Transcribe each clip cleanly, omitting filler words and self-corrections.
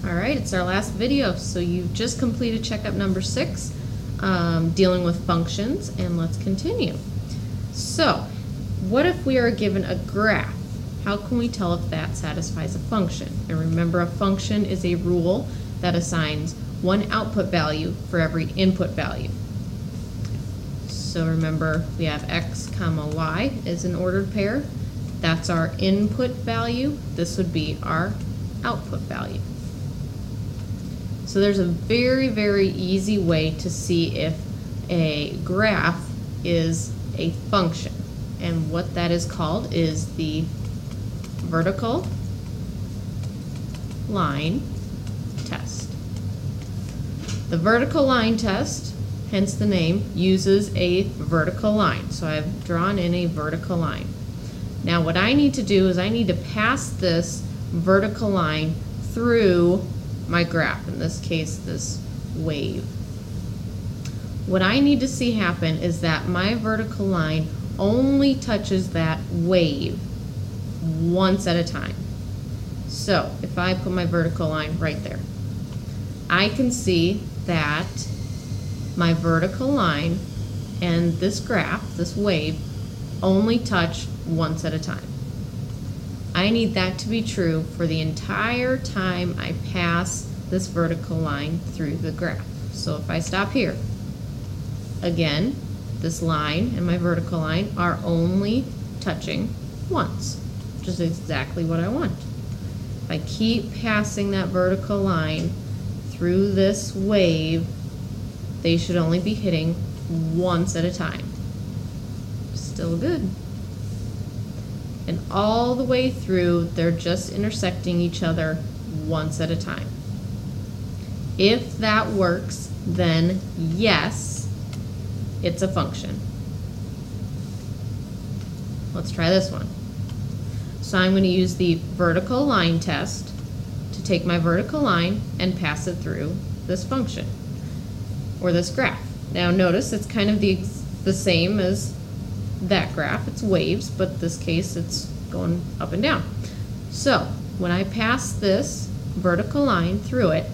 All right, it's our last video. So you've just completed checkup number 6, dealing with functions, and let's continue. So, what if we are given a graph? How can we tell if that satisfies a function? And remember, a function is a rule that assigns one output value for every input value. So remember, we have x comma y is an ordered pair. That's our input value. This would be our output value. So there's a very, very easy way to see if a graph is a function. And what that is called is the vertical line test. The vertical line test, hence the name, uses a vertical line. So I've drawn in a vertical line. Now what I need to do is I need to pass this vertical line through my graph, in this case this wave. What I need to see happen is that my vertical line only touches that wave once at a time. So if I put my vertical line right there, I can see that my vertical line and this graph, this wave, only touch once at a time. I need that to be true for the entire time I pass this vertical line through the graph. So if I stop here, again, this line and my vertical line are only touching once, which is exactly what I want. If I keep passing that vertical line through this wave, they should only be hitting once at a time. Still good. And all the way through, they're just intersecting each other once at a time. If that works, then yes, it's a function. Let's try this one. So I'm going to use the vertical line test to take my vertical line and pass it through this function, or this graph. Now notice it's kind of the same as that graph. It's waves, but in this case it's going up and down. So when I pass this vertical line through it,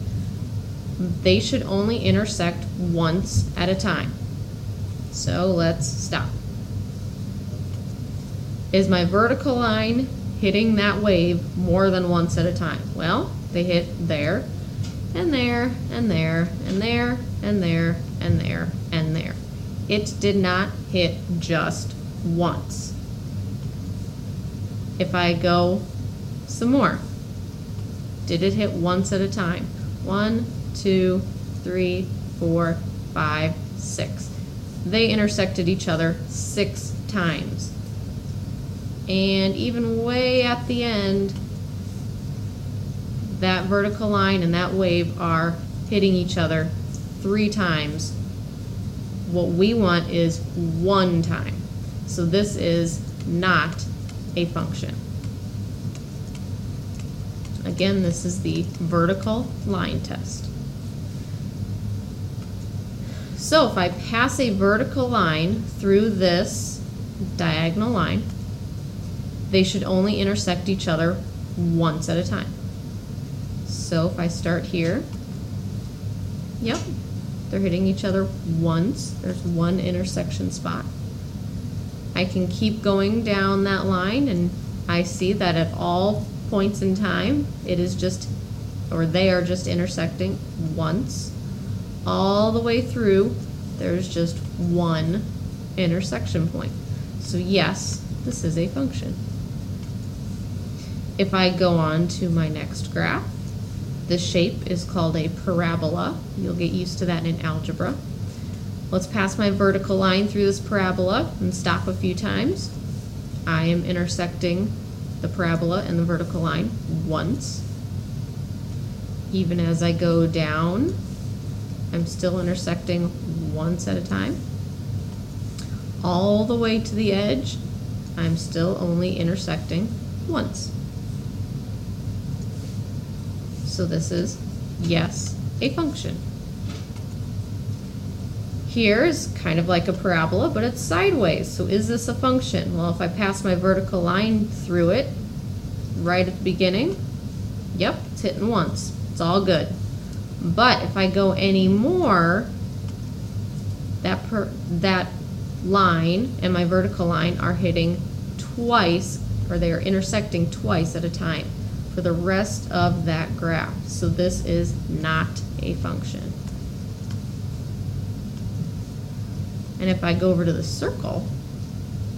they should only intersect once at a time. So let's stop. Is my vertical line hitting that wave more than once at a time? Well, they hit there, and there, and there, and there, and there, and there, and there. It did not hit just once. If I go some more, did it hit once at a time? 1, 2, 3, 4, 5, 6. They intersected each other 6 times. And even way at the end, that vertical line and that wave are hitting each other 3 times. What we want is 1 time. So this is not a function. Again, this is the vertical line test. So if I pass a vertical line through this diagonal line, they should only intersect each other once at a time. So if I start here, yep, they're hitting each other once. There's 1 intersection spot. I can keep going down that line, and I see that at all points in time, it is just, or they are just intersecting once. All the way through, there's just 1 intersection point. So yes, this is a function. If I go on to my next graph, this shape is called a parabola. You'll get used to that in algebra. Let's pass my vertical line through this parabola and stop a few times. I am intersecting the parabola and the vertical line once. Even as I go down, I'm still intersecting once at a time. All the way to the edge, I'm still only intersecting once. So this is, yes, a function. Here is kind of like a parabola, but it's sideways. So is this a function? Well, if I pass my vertical line through it right at the beginning, yep, it's It's hitting once. It's all good. But if I go any more, that line and my vertical line are hitting twice, or they are intersecting twice at a time for the rest of that graph. So this is not a function. And if I go over to the circle,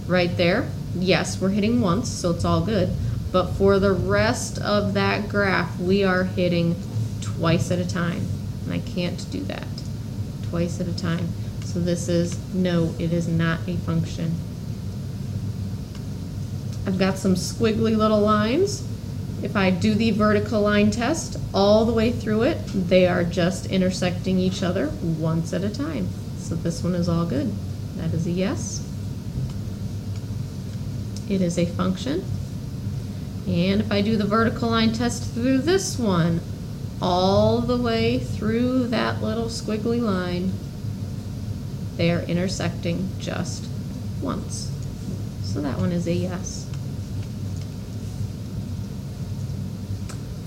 right there, yes, we're hitting once, so it's all good. But for the rest of that graph, we are hitting twice at a time. And I can't do that. Twice at a time. So this is, no, it is not a function. I've got some squiggly little lines. If I do the vertical line test all the way through it, they are just intersecting each other once at a time. So this one is all good. That is a yes. It is a function. And if I do the vertical line test through this one, all the way through that little squiggly line, they are intersecting just once. So that one is a yes.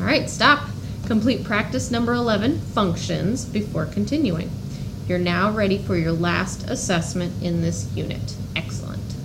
All right, stop. Complete practice number 11, functions, before continuing. You're now ready for your last assessment in this unit. Excellent.